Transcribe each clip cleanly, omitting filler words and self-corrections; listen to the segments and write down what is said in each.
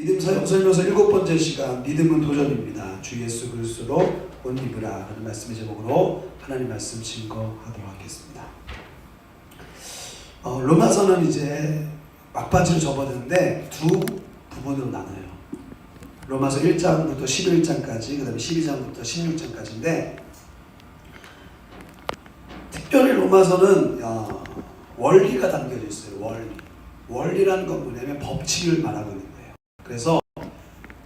믿음 사역 설명서 7번째 시간, 믿음은 도전입니다. 주 예수 그리스도로 옷 입으라 라는 말씀의 제목으로 하나님 말씀 증거하도록 하겠습니다. 로마서는 이제 막바지로 접어드는데 두 부분으로 나눠요. 로마서 1장부터 11장까지, 그 다음에 12장부터 16장까지인데, 특별히 로마서는 원리가 담겨져 있어요. 원리라는 건 뭐냐면 법칙을 말하고 있는 거예요. 그래서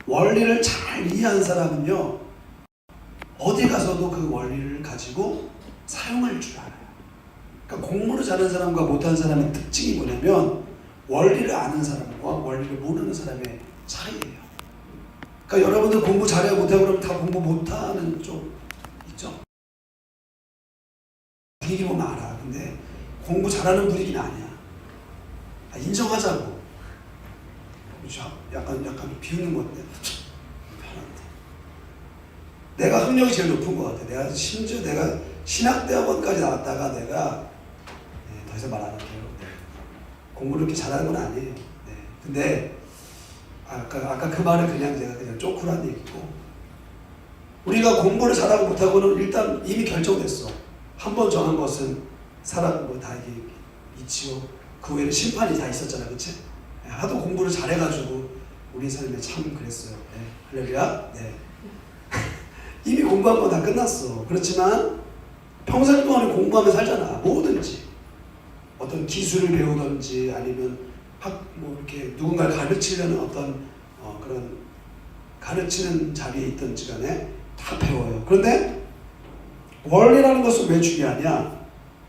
원리를 잘 이해한 사람은요, 어디 가서도 그 원리를 가지고 사용할 줄 알아요. 그러니까 공부를 잘하는 사람과 못하는 사람의 특징이 뭐냐면 원리를 아는 사람과 원리를 모르는 사람의 차이예요. 그러니까 여러분들 공부 잘해요 못하고 그러면 다 공부 못하는 쪽 있죠? 분위기 보면 알아. 근데 공부 잘하는 분위기는 아니야. 인정하자고. 그렇죠? 약간 비웃는 건데 편한데. 내가 학력이 제일 높은 것 같아. 내가 심지어 내가 신학대학원까지 나왔다가 내가 더 이상 말 안 할게요. 공부를 그렇게 잘하는 건 아니에요. 근데 아까 그 말은 제가 그냥 쪼크란 얘기고, 우리가 공부를 잘하고 못하고는 일단 이미 결정됐어. 한 번 정한 것은 사람 다 이게 이치고 그 외에는 심판이 다 있었잖아, 그렇지? 하도 공부를 잘해가지고 우리 삶에 참 그랬어요. 할렐루야. 이미 공부한 거 다 끝났어. 그렇지만 평생 동안에 공부하며 살잖아. 뭐든지 어떤 기술을 배우든지 아니면 이렇게 누군가를 가르치려는 어떤 그런 가르치는 자리에 있든지 간에 다 배워요. 그런데 원리라는 것은 왜 중요하냐?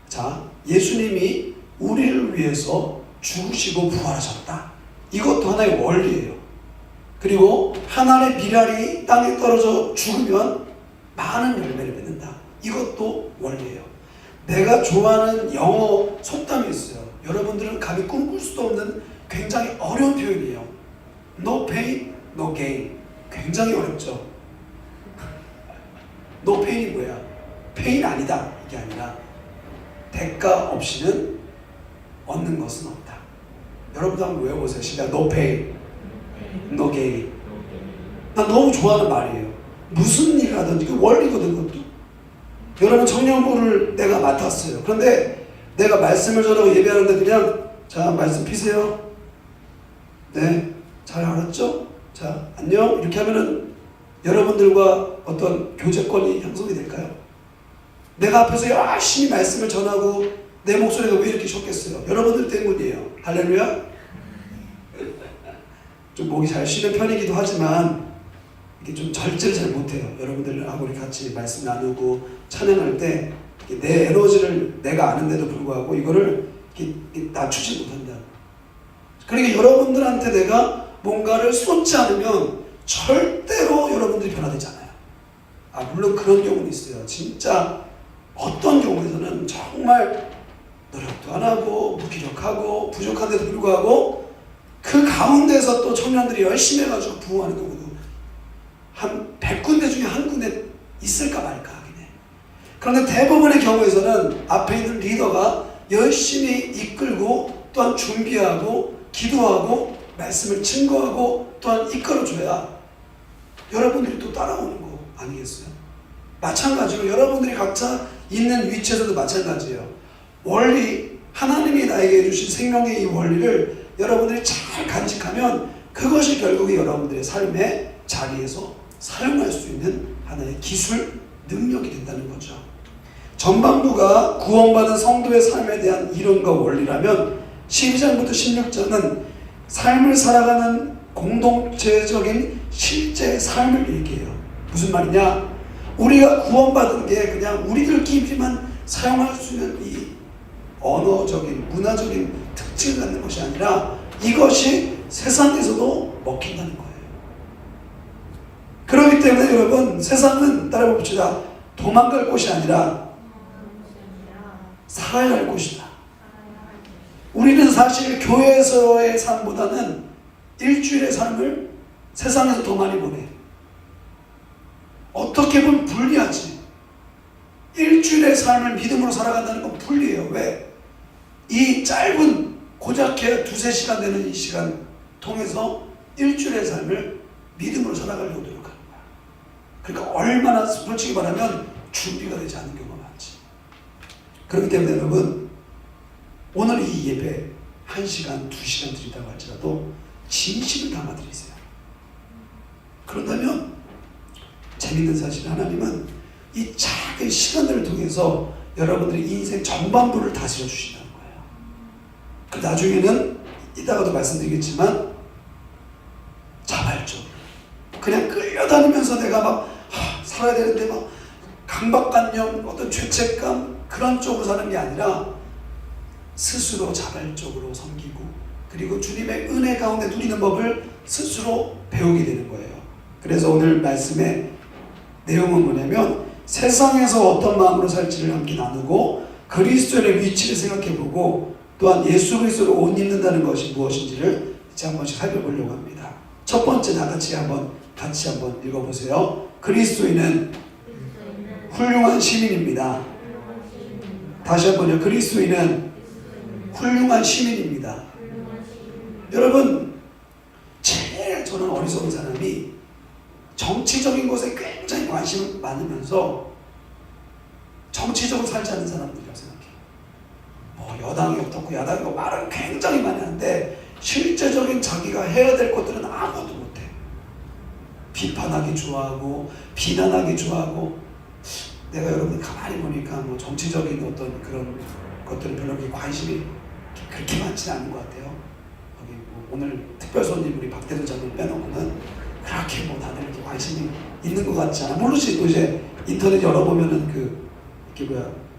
자, 예수님이 우리를 위해서 죽으시고 부활하셨다. 이것도 하나의 원리예요. 그리고 하나의 미랄이 땅에 떨어져 죽으면 많은 열매를 맺는다. 이것도 원리예요. 내가 좋아하는 영어 속담이 있어요. 여러분들은 감히 꿈꿀 수도 없는 굉장히 어려운 표현이에요. No pain, no gain. 굉장히 어렵죠. No pain이 뭐야? pain 아니다. 이게 아니라 대가 없이는 얻는 것은 없다. 여러분도 한번 외워보세요. 시작. No pain, no gain. 난 너무 좋아하는 말이에요. 무슨 일 하든지 그 원리거든, 그것도. 여러분 청년부를 내가 맡았어요. 그런데 내가 말씀을 전하고 예배하는데 그냥 자 말씀 피세요. 네, 잘 알았죠? 자 안녕 이렇게 하면은 여러분들과 어떤 교제권이 형성이 될까요? 내가 앞에서 열심히 말씀을 전하고 내 목소리가 왜 이렇게 좋겠어요? 여러분들 때문이에요. 할렐루야. 좀 목이 잘 쉬는 편이기도 하지만 이게 좀 절제를 잘 못해요. 여러분들하고 우리 같이 말씀 나누고 찬양할 때 내 에너지를 내가 아는데도 불구하고 이거를 이렇게 낮추지 못한다. 그러니까 여러분들한테 내가 뭔가를 쏟지 않으면 절대로 여러분들이 변화되지 않아요. 물론 그런 경우는 있어요. 진짜 어떤 경우에서는 정말 노력도 안 하고 무기력하고 부족한데도 불구하고 그 가운데서 또 청년들이 열심히 해가지고 부흥하는 경우도 한 100군데 중에 한 군데 있을까 말까 하긴 해. 그런데 대부분의 경우에서는 앞에 있는 리더가 열심히 이끌고 또한 준비하고 기도하고 말씀을 증거하고 또한 이끌어줘야 여러분들이 또 따라오는 거 아니겠어요? 마찬가지로 여러분들이 각자 있는 위치에서도 마찬가지예요. 원리, 하나님이 나에게 해주신 생명의 이 원리를 여러분들이 잘 간직하면 그것이 결국에 여러분들의 삶의 자리에서 사용할 수 있는 하나의 기술, 능력이 된다는 거죠. 전반부가 구원받은 성도의 삶에 대한 이론과 원리라면 12장부터 16장은 삶을 살아가는 공동체적인 실제 삶을 얘기해요. 무슨 말이냐? 우리가 구원받은 게 그냥 우리들끼리만 사용할 수 있는 이 언어적인, 문화적인 특징을 갖는 것이 아니라 이것이 세상에서도 먹힌다는 거예요. 그렇기 때문에 여러분, 세상은 따라 봅시다. 도망갈 곳이 아니라 살아야 할 곳이다. 우리는 사실 교회에서의 삶보다는 일주일의 삶을 세상에서 더 많이 보내. 어떻게 보면 불리하지. 일주일의 삶을 믿음으로 살아간다는 건 불리해요. 왜? 이 짧은 고작해 두세 시간 되는 이 시간 통해서 일주일의 삶을 믿음으로 살아가려고 노력하는 거야. 그러니까 얼마나 솔직히 말하면 준비가 되지 않는 경우가 많지. 그렇기 때문에 여러분, 오늘 이 예배 1시간, 2시간 드린다고 할지라도 진심을 담아드리세요. 그런다면 재밌는 사실, 하나님은 이 작은 시간들을 통해서 여러분들의 인생 전반부를 다스려 주신다는 거예요. 그 나중에는 이따가도 말씀드리겠지만 자발적으로 그냥 끌려다니면서 내가 막 살아야 되는데 막 강박관념, 어떤 죄책감 그런 쪽으로 사는 게 아니라 스스로 자발적으로 섬기고, 그리고 주님의 은혜 가운데 누리는 법을 스스로 배우게 되는 거예요. 그래서 오늘 말씀의 내용은 뭐냐면, 세상에서 어떤 마음으로 살지를 함께 나누고 그리스도의 위치를 생각해보고, 또한 예수 그리스도를 옷 입는다는 것이 무엇인지를 이제 한 번씩 살펴보려고 합니다. 첫 번째, 같이 한번 읽어보세요. 그리스도인은 훌륭한 시민입니다. 다시 한번요. 그리스도인은 훌륭한 시민입니다. 여러분, 제일 저는 어리석은 사람이 정치적인 것에 굉장히 관심이 많으면서 정치적으로 살지 않는 사람들이라고 생각해요. 뭐 여당이 어떻고 야당이 어떻고 말은 굉장히 많이 하는데 실제적인 자기가 해야 될 것들은 아무것도 못해. 비판하기 좋아하고 비난하기 좋아하고. 내가 여러분 가만히 보니까 뭐 정치적인 어떤 그런 것들은 별로 그렇게 관심이 그렇게 많지는 않은 것 같아요. 여기 뭐 오늘 특별 손님 우리 박대선 장님 빼놓고는 그렇게 뭐 다들 이렇게 관심이 있는 것 같지 않아. 모르지. 또 이제 인터넷 열어보면은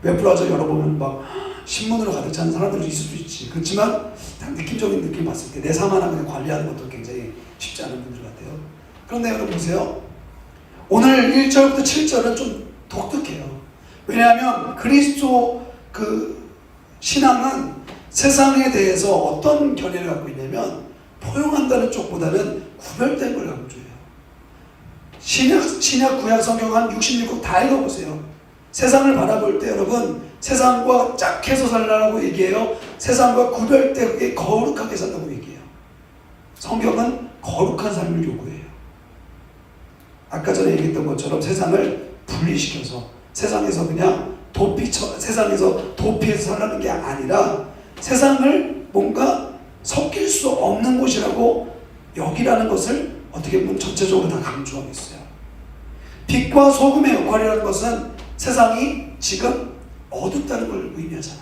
웹브라우저 열어보면 막 신문으로 가득 찬 사람들도 있을 수 있지. 그렇지만 느낌적인 느낌 봤을 때 내 삶 하나 그냥 관리하는 것도 굉장히 쉽지 않은 분들 같아요. 그런데 여러분 보세요. 오늘 1절부터 7절은 좀 독특해요. 왜냐하면 그리스도 그 신앙은 세상에 대해서 어떤 견해를 갖고 있냐면 포용한다는 쪽보다는 구별된 걸 강조해요. 신약 구약 성경 한 66국 다 읽어보세요. 세상을 바라볼 때 여러분, 세상과 짝해서 살라고 얘기해요. 세상과 구별되게 거룩하게 산다고 얘기해요. 성경은 거룩한 삶을 요구해요. 아까 전에 얘기했던 것처럼 세상을 분리시켜서 세상에서 그냥 세상에서 도피해서 살라는 게 아니라 세상을 뭔가 섞일 수 없는 곳이라고 여기라는 것을 어떻게 보면 전체적으로 다 강조하고 있어요. 빛과 소금의 역할이라는 것은 세상이 지금 어둡다는 걸 의미하잖아.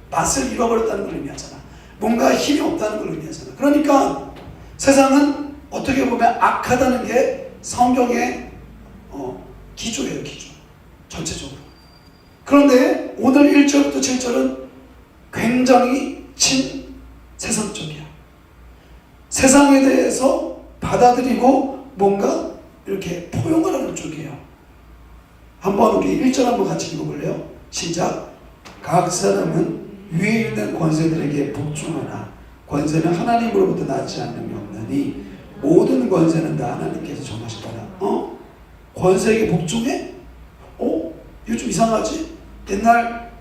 맛을 잃어버렸다는 걸 의미하잖아. 뭔가 힘이 없다는 걸 의미하잖아. 그러니까 세상은 어떻게 보면 악하다는 게 성경의 기조예요. 기조. 전체적으로. 그런데 오늘 1절부터 7절은 굉장히 친세상적이야. 세상에 대해서 받아들이고 뭔가 이렇게 포용하라는 쪽이에요. 한번 우리 1절 한번 같이 읽어볼래요? 시작. 각 사람은 위에 있는 권세들에게 복종하나 권세는 하나님으로부터 나지 않음이 없나니 모든 권세는 다 하나님께서 정하시더라. 권세에게 복종해? 이거 좀 이상하지? 옛날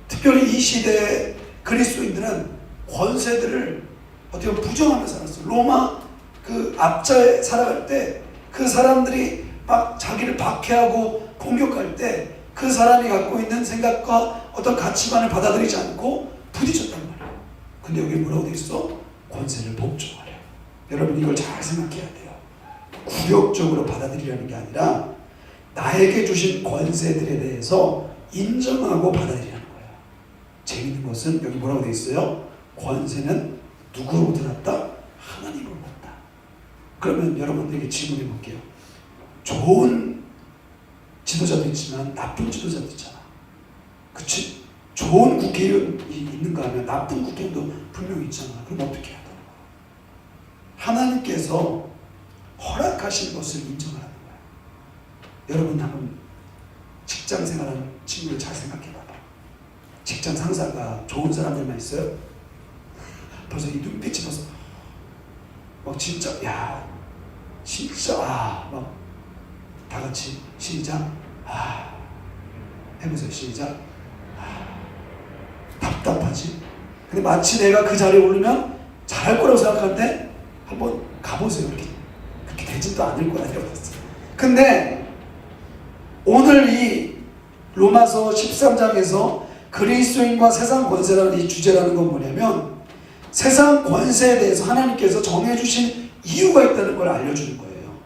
특별히 이 시대의 그리스도인들은 권세들을 어떻게 보면 부정하며 살았어. 로마 그 압자에 살아갈 때 그 사람들이 막 자기를 박해하고 공격할 때 그 사람이 갖고 있는 생각과 어떤 가치관을 받아들이지 않고 부딪혔단 말이야. 근데 여기 뭐라고 돼 있어? 권세를 복종하래. 여러분 이걸 잘 생각해야 돼요. 굴욕적으로 받아들이라는 게 아니라 나에게 주신 권세들에 대해서 인정하고 받아들이라는 거예요. 재밌는 것은 여기 뭐라고 돼 있어요? 권세는 누구로부터 났다? 하나님으로부터 났다. 그러면 여러분들에게 질문해 볼게요. 좋은 지도자도 있지만 나쁜 지도자도 있잖아. 그치? 좋은 국회의원이 있는가 하면 나쁜 국회의원도 분명히 있잖아. 그럼 어떻게 해야 되나? 하나님께서 허락하신 것을 인정하라는 거야. 여러분 한번 직장 생활하는 친구를 잘 생각해 봐봐. 직장 상사가 좋은 사람들만 있어요? 벌써 이 눈빛이 벌써 진짜 막 다 같이 시작. 해보세요. 시작. 답답하지? 근데 마치 내가 그 자리에 오르면 잘할 거라고 생각하는데 한번 가보세요. 그렇게 되지도 않을 거야. 근데 오늘 이 로마서 13장에서 그리스도인과 세상 권세라는 이 주제라는 건 뭐냐면 세상 권세에 대해서 하나님께서 정해주신 이유가 있다는 걸 알려주는 거예요.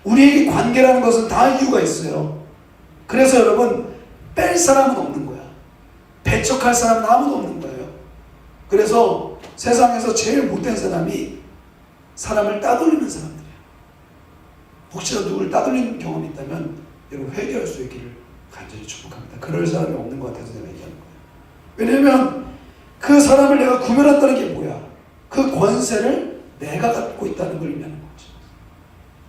우리에게 관계라는 것은 다 이유가 있어요. 그래서 여러분 뺄 사람은 없는 거야. 배척할 사람은 아무도 없는 거예요. 그래서 세상에서 제일 못된 사람이 사람을 따돌리는 사람들이에요. 혹시나 누구를 따돌리는 경험이 있다면 여러분 회개할 수 있기를 간절히 축복합니다. 그럴 사람이 없는 것 같아서 내가 얘기하는 거예요. 왜냐하면 그 사람을 내가 구별한다는 게 뭐야? 그 권세를 내가 갖고 있다는 걸 의미하는 거죠.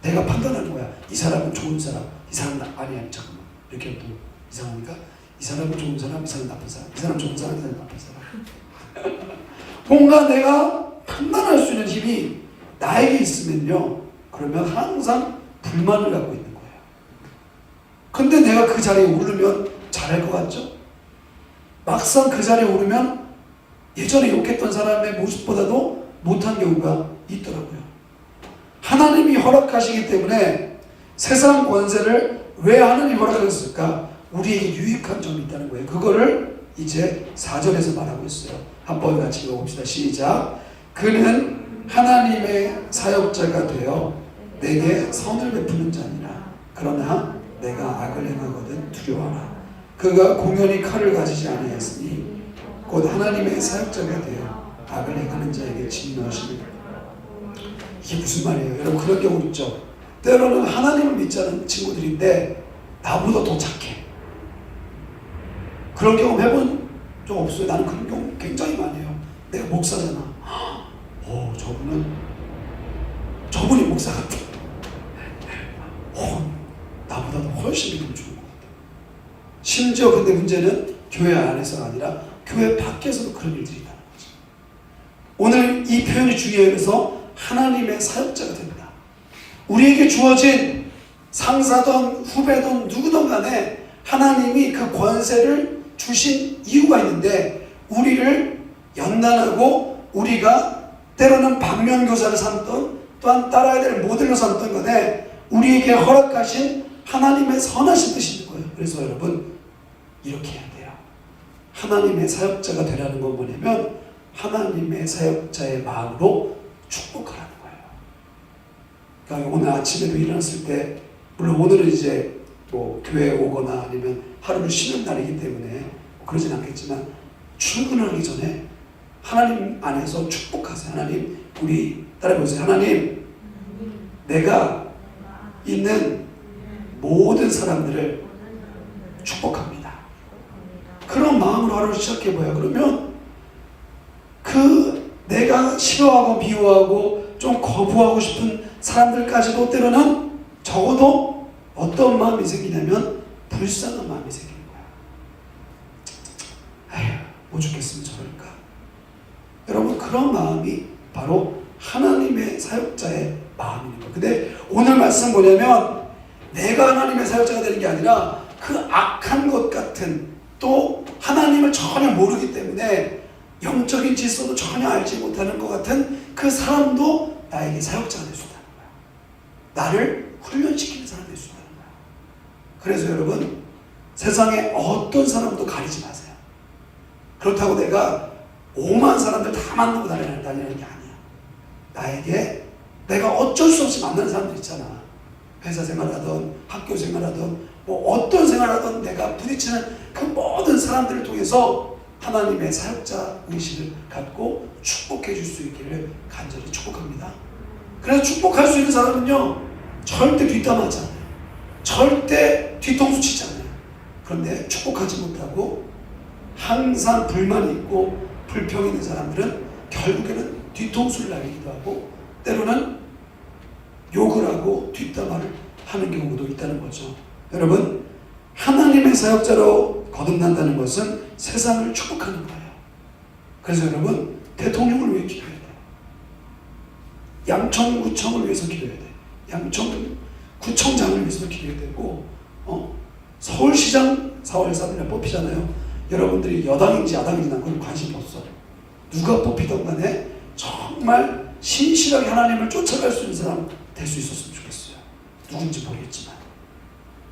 내가 판단하는 거야. 이 사람은 좋은 사람, 이 사람은 아니 잠깐만 이렇게 또 이상합니까? 이 사람은 좋은 사람, 이 사람은 나쁜 사람, 이 사람은 좋은 사람, 이 사람은 나쁜 사람. 뭔가 내가 판단할 수 있는 힘이 나에게 있으면요, 그러면 항상 불만을 갖고 있는 거예요. 근데 내가 그 자리에 오르면 잘할 것 같죠? 막상 그 자리에 오르면 예전에 욕했던 사람의 모습보다도 못한 경우가 있더라고요. 하나님이 허락하시기 때문에 세상 권세를 왜 하나님이 허락하셨을까? 우리에게 유익한 점이 있다는 거예요. 그거를 이제 4절에서 말하고 있어요. 한번 같이 읽어봅시다. 시작. 그는 하나님의 사역자가 되어 내게 선을 베푸는 자니라. 그러나 내가 악을 행하거든 두려워하라. 그가 공연히 칼을 가지지 아니하였으니 곧 하나님의 사역자가 되어 악을 행하는 자에게 진노하시리라. 이게 무슨 말이에요? 여러분 그런 경우 있죠. 때로는 하나님을 믿지 않은 친구들인데 나보다 더 착해. 그런 경험 해본 적 없어요? 나는 그런 경험 굉장히 많이 해요. 내가 목사잖아. 저분이 목사 같아. 나보다 훨씬 믿음 좋은 것 같아. 심지어 근데 문제는 교회 안에서가 아니라 교회 밖에서도 그런 일들이 있다는 거죠. 오늘 이 표현이 중요해요. 그래서 하나님의 사역자가 됩니다. 우리에게 주어진 상사든 후배든 누구든 간에 하나님이 그 권세를 주신 이유가 있는데 우리를 연단하고 우리가 때로는 방면교사를 삼든 또한 따라야 될 모델로 삼든 간에 우리에게 허락하신 하나님의 선하신 뜻이 있는 거예요. 그래서 여러분 이렇게 해야 돼요. 하나님의 사역자가 되라는 건 뭐냐면 하나님의 사역자의 마음으로 축복하라는 거예요. 그러니까 오늘 아침에도 일어났을 때 물론 오늘은 이제 뭐 교회에 오거나 아니면 하루를 쉬는 날이기 때문에 그러진 않겠지만 출근하기 전에 하나님 안에서 축복하세요. 하나님 우리 따라해보세요. 하나님 내가 있는 모든 사람들을 축복합니다. 그런 마음으로 하루를 시작해봐요. 그러면 그 내가 싫어하고 미워하고 좀 거부하고 싶은 사람들까지도 때로는 적어도 어떤 마음이 생기냐면 불쌍한 마음이 생기는 거야. 아휴 못 죽겠으면 저럴까. 여러분 그런 마음이 바로 하나님의 사역자의 마음인 거예요. 근데 오늘 말씀 뭐냐면 내가 하나님의 사역자가 되는 게 아니라 그 악한 것 같은 또 하나님을 전혀 모르기 때문에 영적인 질서도 전혀 알지 못하는 것 같은 그 사람도 나에게 사역자가 될 수 있다는 거야. 나를 훈련시키는 사람이 될 수 있다는 거야. 그래서 여러분 세상에 어떤 사람도 가리지 마세요. 그렇다고 내가 5만 사람들 다 만나고 다니는 게 아니야. 나에게 내가 어쩔 수 없이 만나는 사람들 있잖아. 회사 생활하든 학교 생활하든 뭐 어떤 생활하든 내가 부딪히는 그 모든 사람들을 통해서 하나님의 사역자 의식을 갖고 축복해 줄 수 있기를 간절히 축복합니다. 그래서 축복할 수 있는 사람은요 절대 뒷담화하지 않아요. 절대 뒤통수 치지 않아요. 그런데 축복하지 못하고 항상 불만이 있고 불평이 있는 사람들은 결국에는 뒤통수를 날리기도 하고 때로는 욕을 하고 뒷담화를 하는 경우도 있다는 거죠. 여러분 하나님의 사역자로 거듭난다는 것은 세상을 축복하는 거예요. 그래서 여러분 대통령을 위해 기도해야 돼요. 양천구청을 위해서 기도해야 돼요. 양천구청장을 위해서 기도해야 되고 서울시장 4월 3일에 뽑히잖아요. 여러분들이 여당인지 야당인지 난 그건 관심이 없어. 누가 뽑히던 간에 정말 신실하게 하나님을 쫓아갈 수 있는 사람 될 수 있었으면 좋겠어요. 누군지 모르겠지만.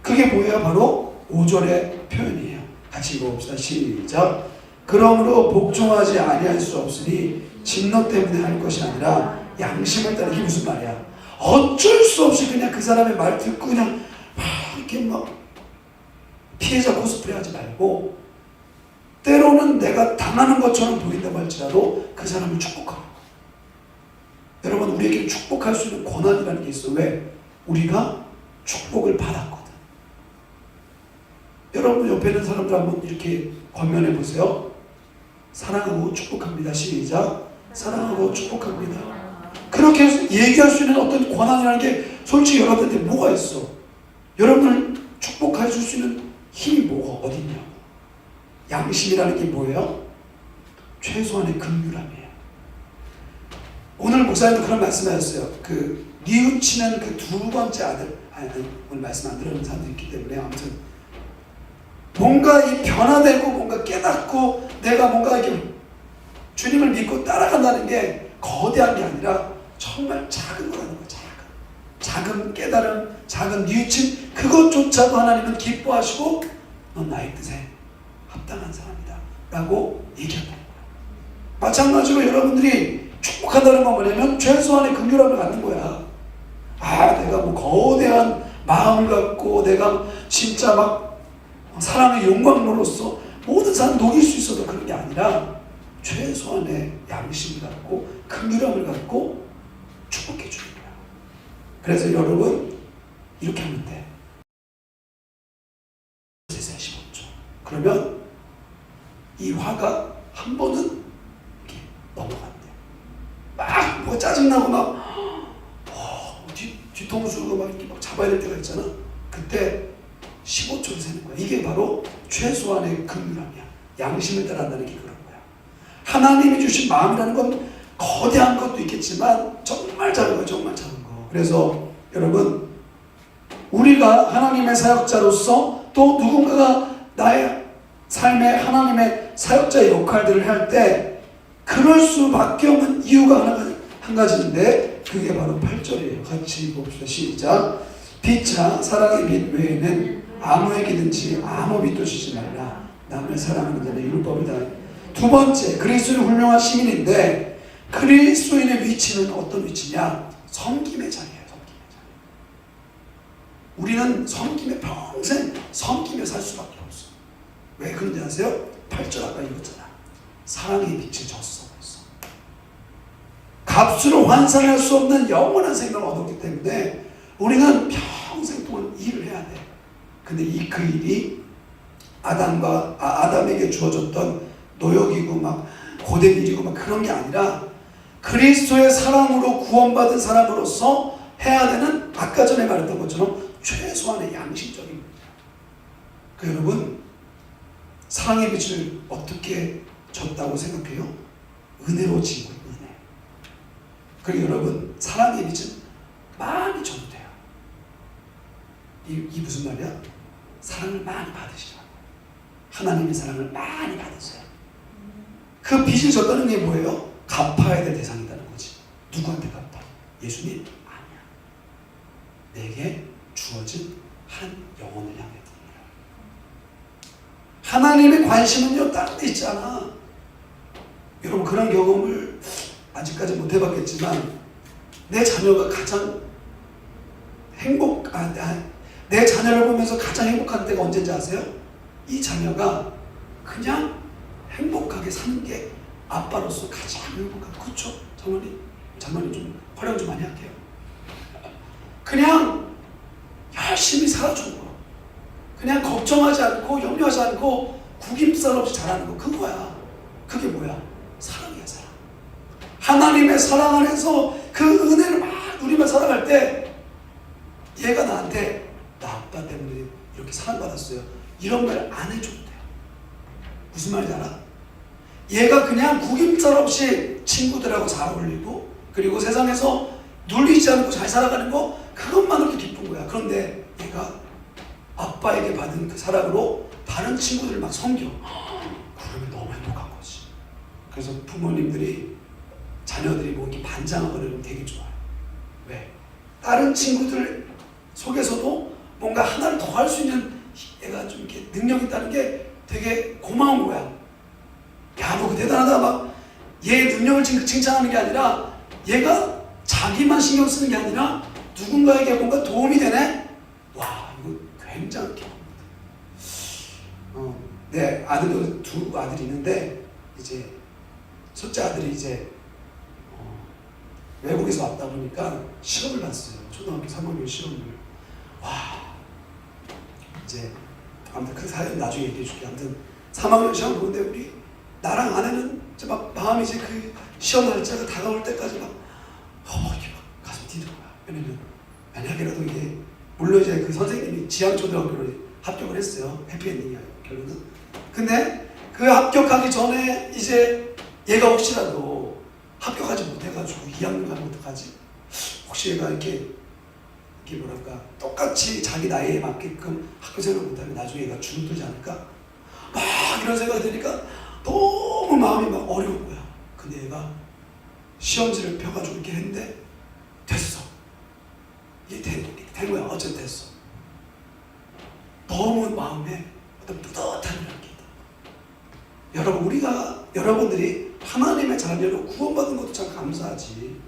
그게 뭐예요? 바로 5절의 표현이에요. 같이 읽어봅시다. 시작. 그러므로 복종하지 아니할 수 없으니 진노 때문에 할 것이 아니라 양심을 따르는. 이게 무슨 말이야? 어쩔 수 없이 그냥 그 사람의 말 듣고 그냥 이렇게 막 피해자 코스프레 하지 말고, 때로는 내가 당하는 것처럼 보인다고 할지라도 그 사람을 축복하고. 여러분, 우리에게 축복할 수 있는 권한이라는 게 있어. 왜? 우리가 축복을 받았거든. 여러분 옆에 있는 사람들 한번 이렇게 권면해 보세요. 사랑하고 축복합니다. 시작. 사랑하고 축복합니다. 그렇게 얘기할 수 있는 어떤 권한이라는 게 솔직히 여러분한테 뭐가 있어? 여러분을 축복해 줄 수 있는 힘이 뭐가 어디 있냐고. 양심이라는 게 뭐예요? 최소한의 긍휼함이에요. 오늘 목사님도 그런 말씀하셨어요. 그 뉘우치는 그 두 번째 아들, 오늘 말씀 안 들어는 사람도 있기 때문에 아무튼 뭔가 이 변화되고 뭔가 깨닫고 내가 뭔가 이렇게 주님을 믿고 따라간다는 게 거대한 게 아니라 정말 작은 거라는 거예요. 작은 깨달음, 작은 뉘우침, 그것조차도 하나님은 기뻐하시고 넌 나의 뜻에 합당한 사람이다 라고 얘기한다는 거예요. 마찬가지로 여러분들이 축복한다는 건 뭐냐면 최소한의 긍휼함을 갖는 거야. 내가 뭐 거대한 마음을 갖고 내가 진짜 막 사랑의 영광로로서 모든 사람 녹일 수 있어도 그런 게 아니라 최소한의 양심을 갖고 긍휼함을 갖고 축복해 주는 거야. 그래서 여러분 이렇게 하면 돼. 15초. 그러면 이 화가 한 번은 이렇게 넘어간대. 막 뭐 짜증나고 막 뒤통수로 막 이렇게 막 잡아야 될 때가 있잖아. 그때 15초를 세는 거야. 이게 바로 최소한의 긍휼함이야. 양심을 따라한다는 게 그런 거야. 하나님이 주신 마음이라는 건 거대한 것도 있겠지만 정말 작은 거, 정말 작은 거. 그래서 여러분, 우리가 하나님의 사역자로서 또 누군가가 나의 삶에 하나님의 사역자의 역할들을 할 때 그럴 수밖에 없는 이유가 한 가지인데 그게 바로 8절이에요. 같이 봅시다. 시작. 빛자 사랑의 빛 외에는 아무에게든지 아무 빛도 주지 말라. 남을 사랑하는 자는 율법이다. 두 번째, 그리스도는 훌륭한 시민인데 그리스도인의 위치는 어떤 위치냐? 섬김의 자리예요. 섬김의 자리. 우리는 섬김에 평생 섬기며 살 수밖에 없어. 왜 그런지 아세요? 8절 아까 읽었잖아. 사랑의 빛을 줬어. 값으로 환산할 수 없는 영원한 생명을 얻었기 때문에 우리는 평생 동안 일을 해야 돼. 근데 그 일이 아담에게 주어졌던 노역이고 막 고된 일이고 막 그런 게 아니라 그리스도의 사랑으로 구원받은 사람으로서 해야 되는, 아까 전에 말했던 것처럼 최소한의 양심적인 문제야. 그 여러분, 사랑의 빛을 어떻게 줬다고 생각해요? 은혜로 진 거예요. 은혜. 그리고 여러분, 사랑의 빛은 많이 줘도 돼요. 이 무슨 말이야? 사랑을 많이 받으시라고. 하나님의 사랑을 많이 받으세요. 그 빛을 줬다는 게 뭐예요? 갚아야 될 대상이라는 거지. 누구한테 갚아? 예수님? 아니야. 내게 주어진 한 영혼을 향해 드립니다. 하나님의 관심은요, 다른 데 있잖아. 여러분, 그런 경험을 아직까지 못 해봤겠지만 내 자녀가 가장 내 자녀를 보면서 가장 행복한 때가 언제인지 아세요? 이 자녀가 그냥 행복하게 사는 게 아빠로서 가장 행복한. 그렇죠? 장모님 좀 활용 좀 많이 할게요. 그냥 열심히 살아주는 거. 그냥 걱정하지 않고 염려하지 않고 구김살 없이 잘하는 거. 그거야. 그게 뭐야? 사랑이야, 사랑. 하나님의 사랑 안에서 그 은혜를 막 누리며 살아갈 때 얘가 나한테 나 아빠 때문에 이렇게 사랑받았어요. 이런 말 안 해줘도 돼요. 무슨 말인지 알아? 얘가 그냥 구김살 없이 친구들하고 잘 어울리고 그리고 세상에서 눌리지 않고 잘 살아가는 거, 그것만으로도 기쁜 거야. 그런데 얘가 아빠에게 받은 그 사랑으로 다른 친구들을 막 섬겨. 그러면 너무 행복한 거지. 그래서 부모님들이 자녀들이 뭐 이렇게 반장하거나 이러면 되게 좋아요. 왜? 다른 친구들 속에서도 뭔가 하나를 더 할 수 있는 얘가 좀 이렇게 능력이 있다는 게 되게 고마운 거야. 야, 너 대단하다. 막 얘 능력을 칭찬하는 게 아니라 얘가 자기만 신경 쓰는 게 아니라 누군가에게 뭔가 도움이 되네? 와, 이거 굉장히 기쁩니다. 네, 아들도 두 아들이 있는데 이제 첫째 아들이 이제 외국에서 왔다 보니까 시험을 봤어요. 초등학교 3학년 시험을. 와, 이제 아무튼 그 사연 나중에 얘기해 줄게. 아무튼 3학년 시험 보는데 우리 나랑 아내는 막 마음이 이제 그 시험 날짜가 다가올 때까지 막 이렇게 막 가슴 뛰는 거야. 왜냐면 만약에라도 이게 물론 이제 그 선생님이 지향초등학교를 합격을 했어요. 해피엔딩이야 결론은. 근데 그 합격하기 전에 이제 얘가 혹시라도 합격하지 못해가지고 2학년 가면 어떡하지? 혹시 얘가 이렇게 뭐랄까 똑같이 자기 나이에 맞게끔 학교 생활을 못하면 나중에 얘가 주눅들지 않을까? 막 이런 생각이 드니까 너무 마음이 막 어려운 거야. 근데 얘가 시험지를 펴가지고 이렇게 했는데 됐어. 이게 된 거야. 어쨌든 됐어. 너무 마음에 어떤 뿌듯함이라는 게 있다. 여러분, 여러분들이 하나님의 자녀로 구원받은 것도 참 감사하지.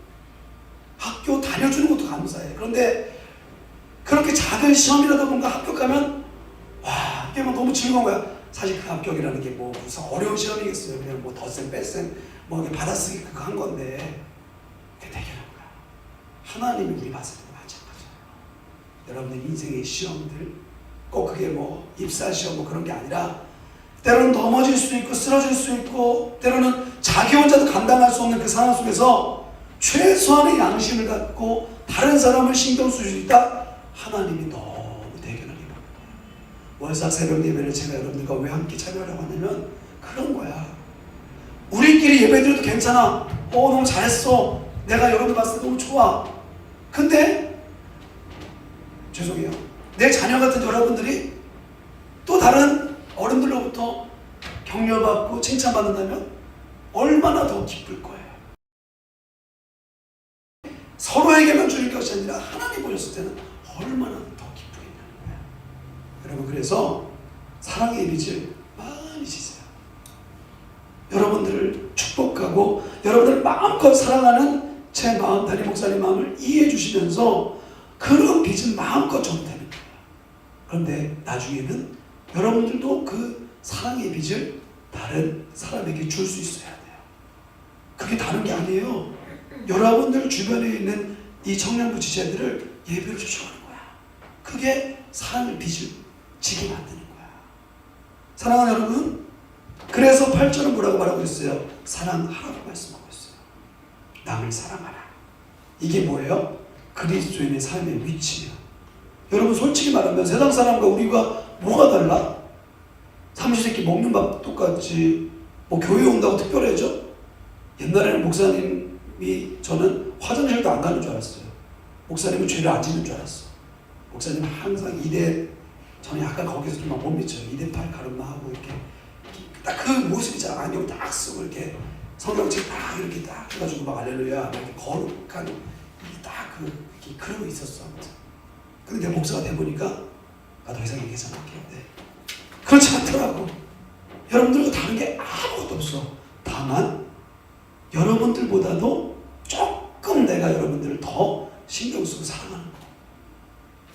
학교 다녀주는 것도 감사해. 그런데 그렇게 작은 시험이라도 뭔가 합격하면 와, 이게 막 너무 즐거운 거야. 사실 그 합격이라는 게 뭐 무슨 어려운 시험이겠어요. 그냥 뭐 덧셈 뺄셈 뭐 받아쓰기 그거 한 건데 그게 대견한 거야. 하나님이 우리 봤을 때도 마찬가지예요. 여러분들 인생의 시험들 꼭 그게 뭐 입사 시험 뭐 그런 게 아니라 때로는 넘어질 수 있고 쓰러질 수 있고 때로는 자기 혼자도 감당할 수 없는 그 상황 속에서 최소한의 양심을 갖고 다른 사람을 신경 쓸 수 있다. 하나님이 너무 대견하게 봅니다. 월삭 새벽 예배를 제가 여러분들과 왜 함께 참여하려고 하냐면 그런 거야. 우리끼리 예배드려도 괜찮아. 너무 잘했어. 내가 여러분들 봤을 때 너무 좋아. 근데 죄송해요. 내 자녀 같은 여러분들이 또 다른 어른들로부터 격려받고 칭찬받는다면 얼마나 더 기쁠 거예요. 서로에게만 주는 것이 아니라 하나님 보셨을 때는 얼마나 더 기쁘겠냐는 거예요. 여러분, 그래서 사랑의 빚을 많이 지세요. 여러분들을 축복하고 여러분들을 마음껏 사랑하는 제 마음, 담임 목사님 마음을 이해해 주시면서 그런 빚은 마음껏 져도 되는 거예요. 그런데 나중에는 여러분들도 그 사랑의 빚을 다른 사람에게 줄 수 있어야 돼요. 그게 다른 게 아니에요. 여러분들 주변에 있는 이 청년부 지체들을 예배로 초청하는 거야. 그게 사랑의 빚을 지게 만드는 거야. 사랑하는 여러분, 그래서 8절은 뭐라고 말하고 있어요? 사랑하라고 말씀하고 있어요. 남을 사랑하라. 이게 뭐예요? 그리스도인의 삶의 위치예요. 여러분, 솔직히 말하면 세상 사람과 우리가 뭐가 달라? 삼시세끼 먹는 밥 똑같지. 뭐 교회 온다고 특별해져? 옛날에는 목사님이 저는 화장실도 안 가는 줄 알았어요. 목사님은 죄를 안 짓는 줄 알았어. 목사님은 항상 저는 약간 거기서 좀 못 미쳐요. 2대8 가름마하고 이렇게 딱 그 모습이잖아. 안경 딱 쓰고 이렇게 성경책 딱 이렇게 딱 해가지고 막 할렐루야 이렇게 거룩한 딱 그러고 있었어. 근데 내가 목사가 돼보니까 더 이상 얘기하지 않을게요. 네. 그렇지 않더라고. 여러분들과 다른 게 아무것도 없어. 다만 여러분들보다도 조금 내가 여러분들을 더 신경 쓰고 사랑하는 거.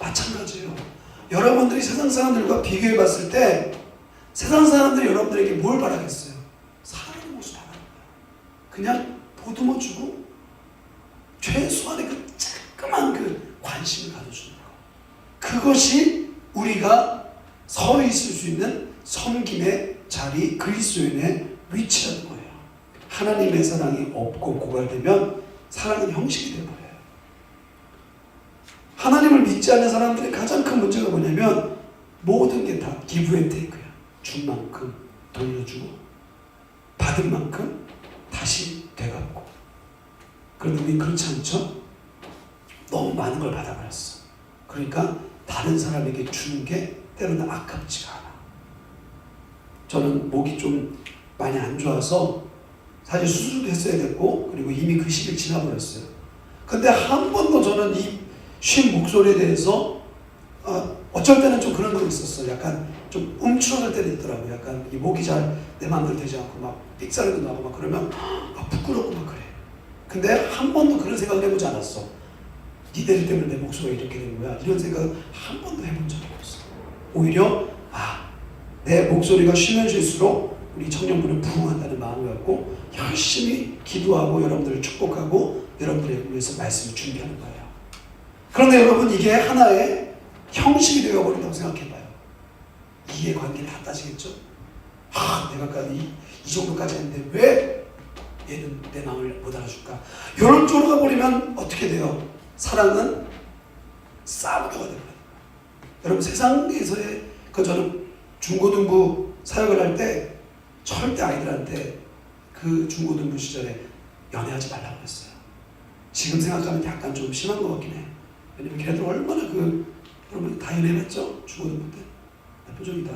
마찬가지예요. 여러분들이 세상 사람들과 비교해 봤을 때 세상 사람들이 여러분들에게 뭘 바라겠어요? 사랑하는 모습 바라는 거야. 그냥 보듬어 주고 최소한의 그 조그만 그 관심을 가져주는 거. 그것이 우리가 서 있을 수 있는 섬김의 자리, 그리스도인의 위치라는 거예요. 하나님의 사랑이 없고 고갈되면 사랑은 형식이 되어버려요. 하나님을 믿지 않는 사람들의 가장 큰 문제가 뭐냐면 모든 게 다 기브 앤 테이크야. 준 만큼 돌려주고 받은 만큼 다시 되갚고. 그런데 우리는 그렇지 않죠? 너무 많은 걸 받아버렸어. 그러니까 다른 사람에게 주는 게 때로는 아깝지가 않아. 저는 목이 좀 많이 안 좋아서 사실 수술도 했어야 됐고 그리고 이미 그 시기를 지나버렸어요. 근데 한 번도 저는 이 쉰 목소리에 대해서 어쩔 때는 좀 그런 거 있었어요. 약간 좀 움츠러들 때도 있더라고요. 약간 이 목이 잘 내 마음대로 되지 않고 막 삑사리도 나고 막 그러면 부끄럽고 막 그래. 근데 한 번도 그런 생각을 해보지 않았어. 니들 때문에 내 목소리가 이렇게 된 거야. 이런 생각을 한 번도 해본 적이 없어. 오히려 내 목소리가 쉬면 쉴수록 우리 청년부는 부흥한다는 마음을 갖고 열심히 기도하고 여러분들을 축복하고 여러분들을 위해서 말씀을 준비하는 거예요. 그런데 여러분 이게 하나의 형식이 되어버린다고 생각해봐요. 이해관계를 다 따지겠죠? 내가 이 정도까지 했는데 왜 얘는 내 마음을 못 알아줄까? 이런 쪽으로 가버리면 어떻게 돼요? 사랑은 싸움이 되는 거예요. 여러분 세상에서의 저는 중고등부 사역을 할 때 절대 아이들한테 그 중고등부 시절에 연애하지 말라고 했어요. 지금 생각하면 약간 좀 심한 것 같긴 해. 왜냐면 걔네들 얼마나 그러면 다 연애했죠? 중고등부 때. 표정이다.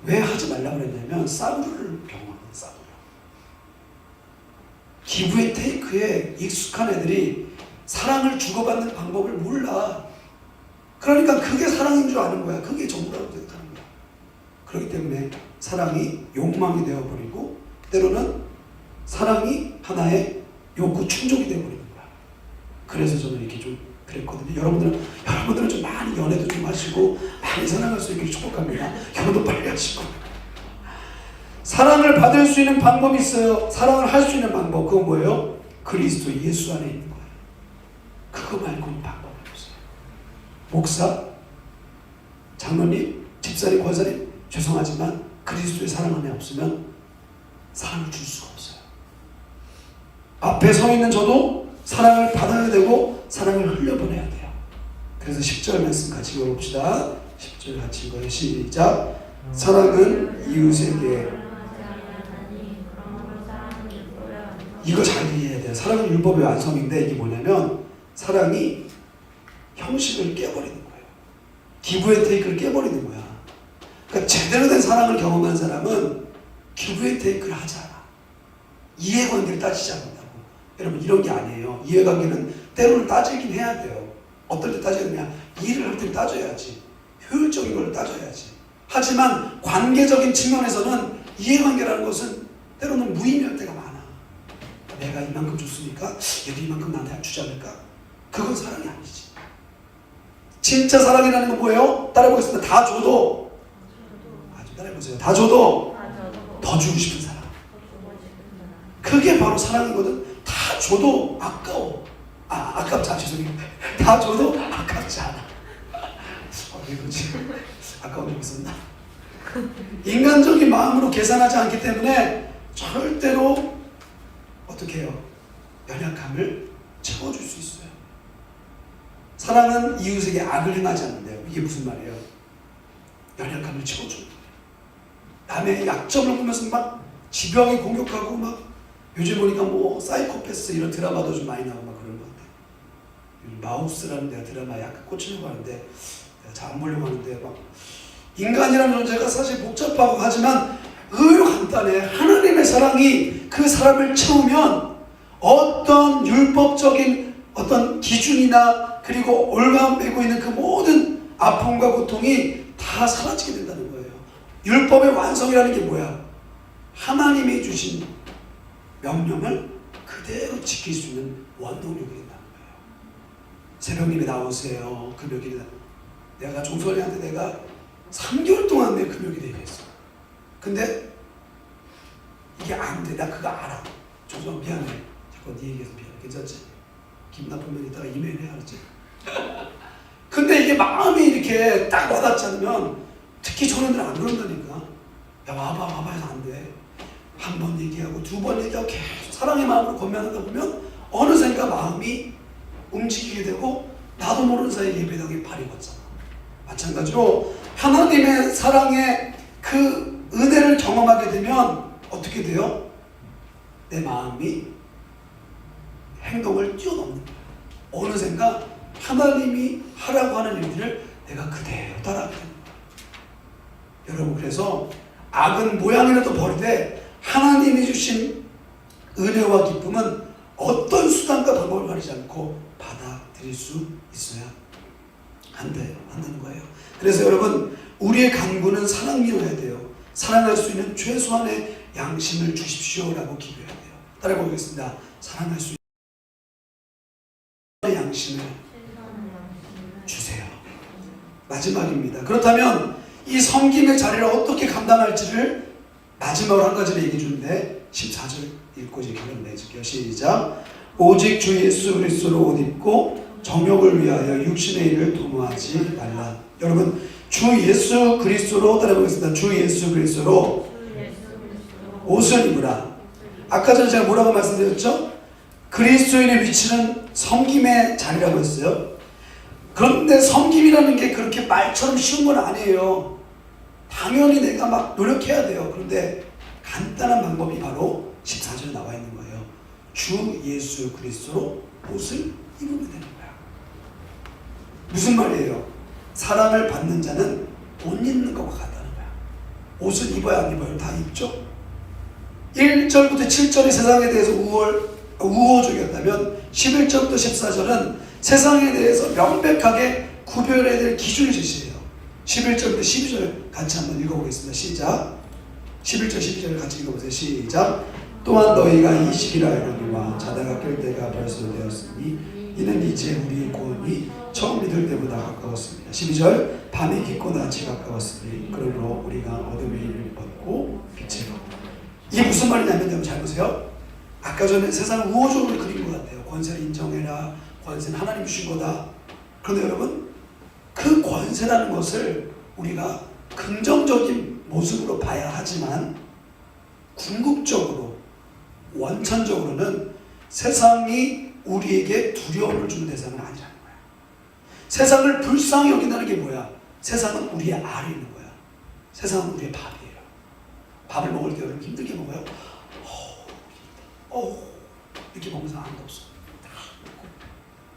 왜 하지 말라고 했냐면 싸움을 경험하거든. 싸움을. 기브 앤 테이크에 익숙한 애들이 사랑을 주고받는 방법을 몰라. 그러니까 그게 사랑인 줄 아는 거야. 그게 전부라고 생각하는 거야. 그렇기 때문에 사랑이 욕망이 되어버리고 때로는 사랑이 하나의 욕구 충족이 되어버리는 거야. 그래서 저는 이렇게 좀 그랬거든요. 여러분들은 좀 많이 연애도 좀 하시고 많이 사랑할 수 있게 축복합니다. 결혼도 빨리 하시고. 사랑을 받을 수 있는 방법이 있어요. 사랑을 할 수 있는 방법. 그건 뭐예요? 그리스도 예수 안에 있는 거예요. 그거 말고는 방법이 없어요. 목사, 장로님, 집사님, 권사님 죄송하지만 그리스도의 사랑 안에 없으면 사랑을 줄 수가 없어요. 앞에 서 있는 저도 사랑을 받아야 되고 사랑을 흘려보내야 돼요. 그래서 10절 말씀 같이 읽어봅시다. 10절 같이 읽어요. 시작. 사랑은 이웃에게. 이거 잘 이해해야 돼요. 사랑은 율법의 완성인데 이게 뭐냐면 사랑이 형식을 깨버리는 거예요. 기브 앤 테이크를 깨버리는 거야. 그러니까 제대로 된 사랑을 경험한 사람은 기브 앤 테이크를 하지 않아. 이해관계를 따지지 않는다고. 여러분 이런 게 아니에요. 이해관계는 때로는 따지긴 해야 돼요. 어떨 때 따져야 되냐. 일을 할 때 따져야지. 효율적인 걸 따져야지. 하지만 관계적인 측면에서는 이해관계라는 것은 때로는 무의미할 때가 많아. 내가 이만큼 줬으니까 얘도 이만큼 나한테 주지 않을까? 그건 사랑이 아니지. 진짜 사랑이라는 건 뭐예요? 따라해보겠습니다. 다 줘도 좀 따라해보세요. 다 줘도 더 주고 싶은 사람. 그게 바로 사랑이거든. 다 줘도 아까워. 아깝지 않아. 죄송해요. 다 줘도 아깝지 않아. 왜 그러지? 아까운 적 있었나? 인간적인 마음으로 계산하지 않기 때문에 절대로 어떻게 해요? 연약함을 채워줄 수 있어요. 사랑은 이웃에게 악을 행하지 않는데요. 이게 무슨 말이에요? 연약함을 채워주는 거예요. 남의 약점을 보면서 막 지병이 공격하고 막 요즘 보니까 뭐 사이코패스 이런 드라마도 좀 많이 나오고 막 그런 것 같아요. 마우스라는 데가 드라마에 약간 꽂히려고 하는데 내가 잘 안 보려고 하는데 막 인간이라는 존재가 사실 복잡하고 하지만 의외로 간단해. 하나님의 사랑이 그 사람을 채우면 어떤 율법적인 어떤 기준이나 그리고 올가매고 있는 그 모든 아픔과 고통이 다 사라지게 된다는 거예요. 율법의 완성이라는 게 뭐야? 하나님이 주신 명령을 그대로 지킬 수 있는 원동력이 된다는 거예요. 새벽님이 나오세요. 금요일에 내가 종소리한테 내가 3개월 동안 내 금요일에 얘기했어. 근데 이게 안 돼. 나 그거 알아. 종소리 미안해. 자꾸 네 얘기해서 미안해. 괜찮지? 기분 나쁘면 이따가 이메일 해야 알았지? 근데 이게 마음이 이렇게 딱 와닿지 않으면 특히 저런들은 안 그런다니까. 야 와봐 해서 안 돼. 한 번 얘기하고 두 번 얘기하고 계속 사랑의 마음으로 건면하다 보면 어느샌가 마음이 움직이게 되고 나도 모르는 사이에 예배당에 발이 걷잖아. 마찬가지로 하나님의 사랑의 그 은혜를 경험하게 되면 어떻게 돼요? 내 마음이 행동을 뛰어넘는 거예요. 어느샌가 하나님이 하라고 하는 일들을 내가 그대로 따라하게 되는 거예요. 여러분 그래서 악은 모양이라도 버리되 하나님이 주신 은혜와 기쁨은 어떤 수단과 방법을 가리지 않고 받아들일 수 있어야 한다는 거예요. 그래서 여러분, 우리의 간구는 사랑이어야 돼요. 사랑할 수 있는 최소한의 양심을 주십시오라고 기도해야 돼요. 따라 보겠습니다. 사랑할 수 있는 양심을 주세요. 마지막입니다. 그렇다면 이 섬김의 자리를 어떻게 감당할지를 마지막으로 한 가지를 얘기해 주는데 14절 읽고 이제 결론 내줄게요. 시작. 오직 주 예수 그리스도로 옷 입고 정욕을 위하여 육신의 일을 도모하지 말라. 여러분, 주 예수 그리스도로 따라보겠습니다. 주 예수 그리스도로 옷을 입으라. 아까 전에 제가 뭐라고 말씀드렸죠? 그리스도인의 위치는 섬김의 자리라고 했어요. 그런데 섬김이라는 게 그렇게 말처럼 쉬운 건 아니에요. 당연히 내가 막 노력해야 돼요. 그런데 간단한 방법이 바로 14절에 나와 있는 거예요. 주 예수 그리스도로 옷을 입으면 되는 거야. 무슨 말이에요? 사랑을 받는 자는 옷 입는 것과 같다는 거야. 옷을 입어야 안 입어요? 다 입죠? 1절부터 7절이 세상에 대해서 우호적이었다면 11절부터 14절은 세상에 대해서 명백하게 구별해야 될 기준을 제시해요. 11절부터 12절 같이 한번 읽어보겠습니다. 시작. 11절 12절을 같이 읽어보세요. 시작. 또한 너희가 이 시기를 알거니와 자다가 깰 때가 벌써 되었으니 이는 이제 우리의 구원이 처음 믿을 때보다 가까웠습니다. 12절. 밤이 깊고 낮이 가까웠으니 그러므로 우리가 어둠의 일을 벗고 빛을 벗고. 이게 무슨 말이냐면 여러분 잘 보세요. 아까 전에 세상을 우호적으로 그린 것 같아요. 권세를 인정해라. 권세는 하나님 주신 거다. 그런데 여러분, 그 권세라는 것을 우리가 긍정적인 모습으로 봐야 하지만 궁극적으로 원천적으로는 세상이 우리에게 두려움을 주는 대상은 아니라는 거야. 세상을 불쌍히 여긴다는 게 뭐야? 세상은 우리의 아래 있는 거야. 세상은 우리의 밥이에요. 밥을 먹을 때 여러분 힘들게 먹어요? 이렇게 먹으면서 아무도 없어.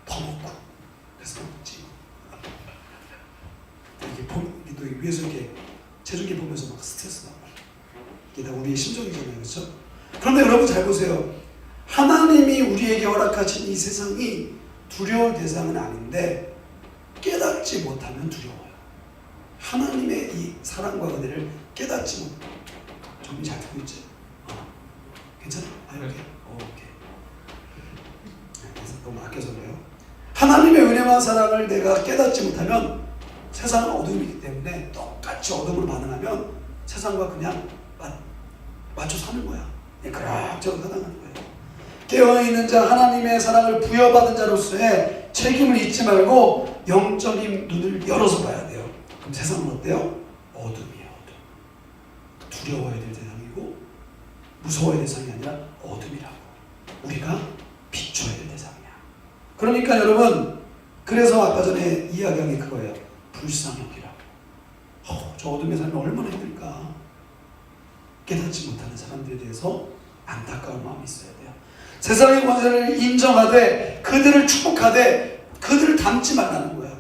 더 먹고 그래서 먹지. 이게 또 위에서 이렇게 체중계 보면서 막 스트레스 받고 이게 다 우리의 심정이잖아요. 그렇죠? 그런데 여러분 잘 보세요. 하나님이 우리에게 허락하신 이 세상이 두려울 대상은 아닌데 깨닫지 못하면 두려워요. 하나님의 이 사랑과 은혜를 깨닫지 못. 정리 잘 듣고 있지? 괜찮아? 이렇게? 오케이. 너무 아껴서 그래요. 하나님의 은혜와 사랑을 내가 깨닫지 못하면 세상은 어둠이기 때문에 똑같이 어둠으로 반응하면 세상과 그냥 맞춰 사는 거야. 그럭저럭 하다가는 거예요. 깨어있는 자, 하나님의 사랑을 부여받은 자로서의 책임을 잊지 말고 영적인 눈을 열어서 봐야 돼요. 그럼 세상은 어때요? 어둠이에요. 어둠. 두려워야 될 대상이고 무서워야 될 대상이 아니라 어둠이라고. 우리가 비춰야 될 대상이야. 그러니까 여러분, 그래서 아까 전에 이야기한 게 그거예요. 불쌍히 여기라고. 저 어둠의 삶이 얼마나 힘들까. 깨닫지 못하는 사람들에 대해서 안타까운 마음이 있어야 돼요. 세상의 권세를 인정하되 그들을 축복하되 그들을 닮지 말라는 거야.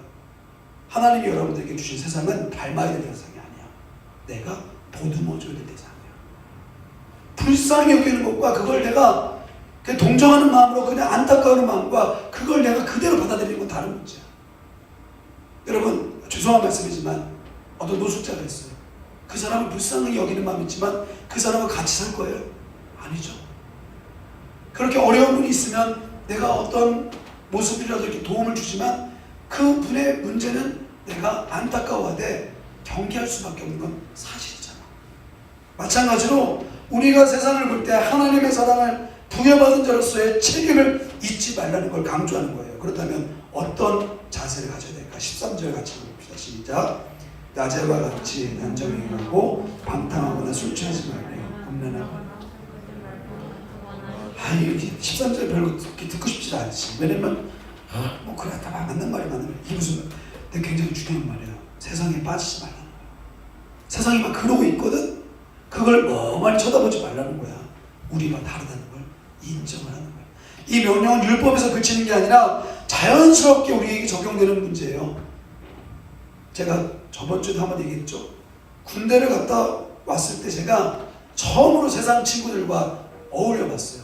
하나님이 여러분들에게 주신 세상은 닮아야 될 대상이 아니야. 내가 보듬어줘야 될 대상이야. 불쌍히 여기는 것과 그걸 내가 동정하는 마음으로 그냥 안타까운 마음과 그걸 내가 그대로 받아들이는 건 다른 문제야. 여러분, 죄송한 말씀이지만 어떤 노숙자가 있어요. 그 사람은 불쌍히 여기는 마음이 있지만 그 사람과 같이 살 거예요? 아니죠. 그렇게 어려운 분이 있으면 내가 어떤 모습이라도 이렇게 도움을 주지만 그 분의 문제는 내가 안타까워하되 경계할 수밖에 없는 건 사실이잖아. 마찬가지로 우리가 세상을 볼 때 하나님의 사랑을 부여받은 자로서의 책임을 잊지 말라는 걸 강조하는 거예요. 그렇다면 어떤 자세를 가져야 될까? 13절 같이 봅시다. 시작. 낮에와 같이 난정행하고 방탕하거나 술 취하지 말고 음란하고. 이렇게 13절 별로 듣고 싶지 않지. 왜냐면 뭐 그렇다 맞는 말이 많은 거야. 이게 무슨 근데 굉장히 중요한 말이야. 세상에 빠지지 말라는 거야. 세상이 막 그러고 있거든. 그걸 멍하니 쳐다보지 말라는 거야. 우리와 다르다는 걸 인정을 하는 거야. 이 명령은 율법에서 그치는 게 아니라 자연스럽게 우리에게 적용되는 문제예요. 제가 저번 주에도 한번 얘기했죠. 군대를 갔다 왔을 때 제가 처음으로 세상 친구들과 어울려 봤어요.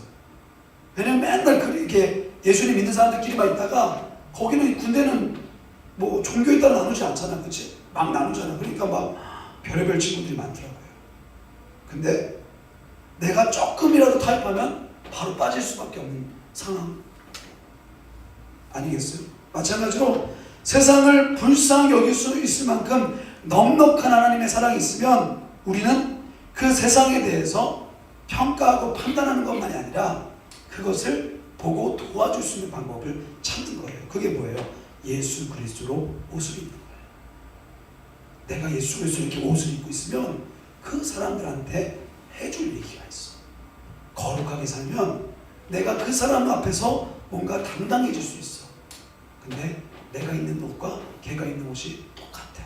왜냐면 맨날 이렇게 예수님 믿는 사람들끼리만 있다가 거기는 군대는 뭐 종교에 따라 나누지 않잖아. 그치? 막 나누잖아. 그러니까 막 별의별 친구들이 많더라고요. 근데 내가 조금이라도 타협하면 바로 빠질 수밖에 없는 상황 아니겠어요? 마찬가지로 세상을 불쌍히 여길 수 있을 만큼 넉넉한 하나님의 사랑이 있으면 우리는 그 세상에 대해서 평가하고 판단하는 것만이 아니라 그것을 보고 도와줄 수 있는 방법을 찾는 거예요. 그게 뭐예요? 예수 그리스도로 옷을 입는 거예요. 내가 예수 그리스도로 이렇게 옷을 입고 있으면 그 사람들한테 해줄 얘기가 있어. 거룩하게 살면 내가 그 사람 앞에서 뭔가 당당해질 수 있어. 근데 내가 입는 옷과 걔가 입는 옷이 똑같아.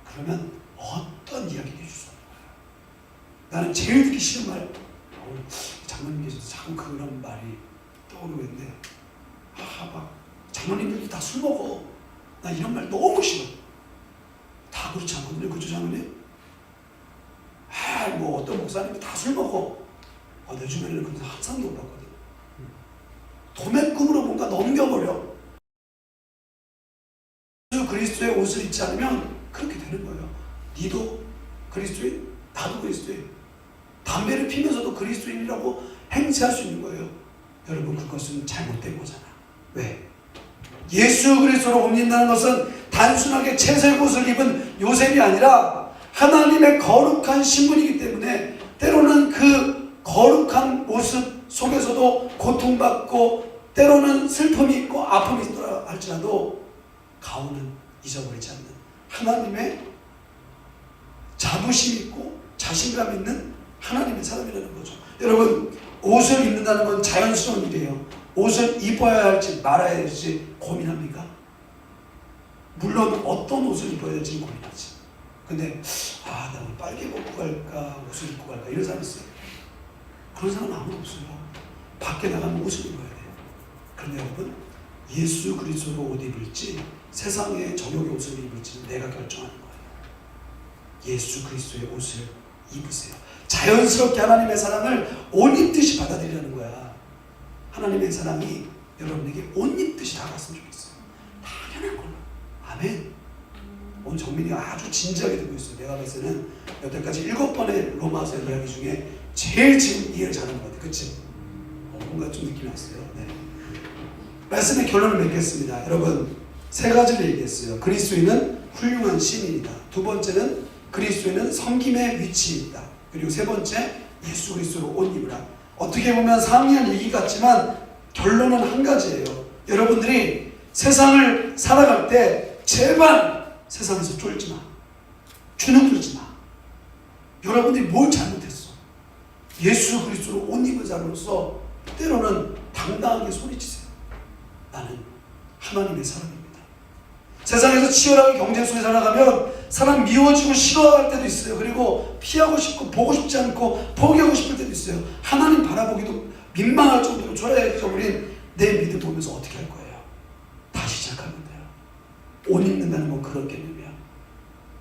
그러면 어떤 이야기를 해줄 수 없는 거야. 나는 제일 듣기 싫은 말, 장로님께서도 자꾸 그런 말이 떠오르고 있는데, 막 장로님들도 다 술 먹어. 나 이런 말 너무 싫어. 다 그렇지 않거든요, 그죠 장로님? 뭐 어떤 목사님이 다 술 먹어. 내 주변에는 그런 사람 한 사람도 못 봤거든. 도매금으로 뭔가 넘겨버려. 그리스도의 옷을 입지 않으면 그렇게 되는 거예요. 니도 그리스도인, 나도 그리스도인. 담배를 피면서도 그리스도인이라고 행세할 수 있는 거예요. 여러분, 그것은 잘못된 거잖아. 왜? 예수 그리스도로 옮긴다는 것은 단순하게 채색 옷을 입은 요셉이 아니라 하나님의 거룩한 신분이기 때문에 때로는 그 거룩한 모습 속에서도 고통받고 때로는 슬픔이 있고 아픔이 있더라 할지라도 가오는 잊어버리지 않는 하나님의 자부심 있고 자신감 있는 하나님의 사람이라는 거죠. 여러분, 옷을 입는다는 건 자연스러운 일이에요. 옷을 입어야 할지 말아야 할지 고민합니까? 물론 어떤 옷을 입어야 될지 고민하지. 근데 나 오늘 빨개 벗고 갈까 옷을 입고 갈까 이런 사람 있어요. 그런 사람은 아무도 없어요. 밖에 나가면 옷을 입어야 돼요. 그런데 여러분, 예수 그리스도로 옷 입을지 세상의 정욕의 옷을 입을지 내가 결정하는 거예요. 예수 그리스도의 옷을 입으세요. 자연스럽게 하나님의 사랑을 옷 입듯이 받아들이라는 거야. 하나님의 사랑이 여러분에게 옷 입듯이 다가왔으면 좋겠어요. 당연한 걸로. 아멘. 오늘 정민이가 아주 진지하게 듣고 있어요. 내가 봤을 때는 여태까지 7번의 로마서 이야기 중에 제일 지금 이해를 잘하는 것 같아요. 그치? 뭔가 좀 느낌이 왔어요. 네. 말씀의 결론을 맺겠습니다. 여러분, 3가지를 얘기했어요. 그리스도인은 훌륭한 신인이다. 2번째는 그리스도인은 섬김의 위치에 있다. 그리고 3번째, 예수 그리스도로 옷 입으라. 어떻게 보면 상이한 얘기 같지만 결론은 한 가지예요. 여러분들이 세상을 살아갈 때 제발 세상에서 쫄지 마. 주눅 들지 마. 여러분들이 뭘 잘못했어? 예수 그리스도로 옷 입은 자로서 때로는 당당하게 소리치세요. 나는 하나님의 사람입니다. 세상에서 치열하게 경쟁 속에 살아가면 사람 미워지고 싫어할 때도 있어요. 그리고 피하고 싶고 보고 싶지 않고 포기하고 싶을 때도 있어요. 하나님 바라보기도 민망할 정도로 초라해져버린 내 믿음 보면서 어떻게 할 거예요? 다시 시작하면 돼요. 옷 입는다는 건 그런 개념이야.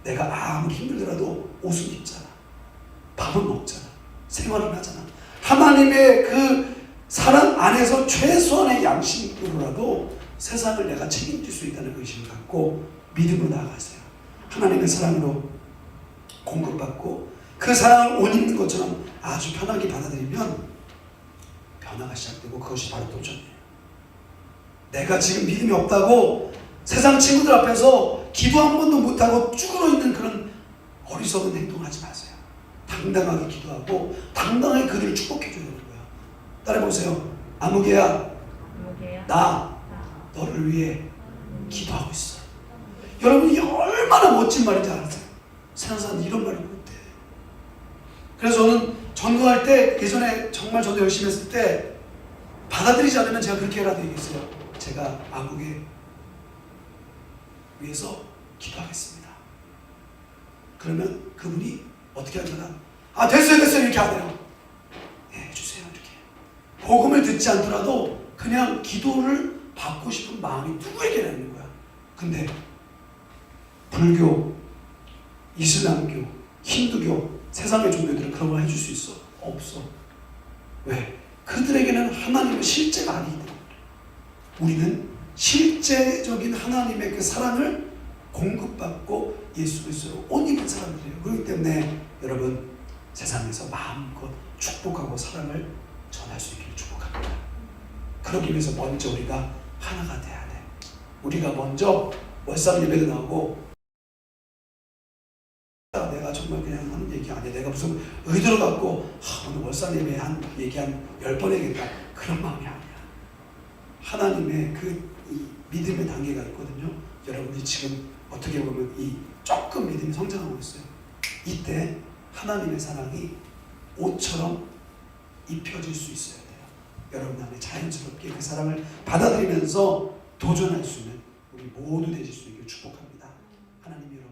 내가 아무리 힘들더라도 옷은 입잖아. 밥은 먹잖아. 생활은 하잖아. 하나님의 그 사랑 안에서 최소한의 양심으로라도 세상을 내가 책임질 수 있다는 의심을 갖고 믿음으로 나아가세요. 하나님의 사랑으로 공급받고 그 사랑을 옷 입는 것처럼 아주 편하게 받아들이면 변화가 시작되고 그것이 바로 도전이에요. 내가 지금 믿음이 없다고 세상 친구들 앞에서 기도 한 번도 못하고 쭈그러 있는 그런 어리석은 행동을 하지 마세요. 당당하게 기도하고 당당하게 그들을 축복해줘야 되는 거야. 따라해보세요. 아무개야, 나 너를 위해 기도하고 있어. 여러분, 이게 얼마나 멋진 말인지 알아세요? 세상 사람들 이런 말을 못해. 그래서 저는 전도할 때 예전에 정말 저도 열심히 했을 때 받아들이지 않으면 제가 그렇게라도 얘기했어요. 제가 아무개 위해서 기도하겠습니다. 그러면 그분이 어떻게 하잖아. 됐어요 이렇게 안 해요. 네, 해주세요 이렇게. 복음을 듣지 않더라도 그냥 기도를 받고 싶은 마음이 누구에게나 있는 거야. 근데 불교, 이슬람교, 힌두교 세상의 종교들은 그런 걸 해줄 수 있어? 없어. 왜? 그들에게는 하나님은 실제가 아니기 때문에. 우리는 실제적인 하나님의 그 사랑을 공급받고 예수 그리스도로 옷 입은 사람들이에요. 그렇기 때문에 여러분 세상에서 마음껏 축복하고 사랑을 전할 수 있기를 축복합니다. 그러기 위해서 먼저 우리가 하나가 돼야 돼. 우리가 먼저 월상 예배도 나오고 내가 정말 그냥 하는 얘기 아니야. 내가 무슨 의도를 갖고 오늘 월상 예배 한 얘기 한 10번 해야겠다. 그런 마음이 아니야. 하나님의 그 이 믿음의 단계가 있거든요. 여러분이 지금 어떻게 보면 이 조금 믿음이 성장하고 있어요. 이때 하나님의 사랑이 옷처럼 입혀질 수 있어야 돼요. 여러분 안에 자연스럽게 그 사랑을 받아들이면서 도전할 수 있는 우리 모두 되실 수 있기를 축복합니다. 하나님이 여러분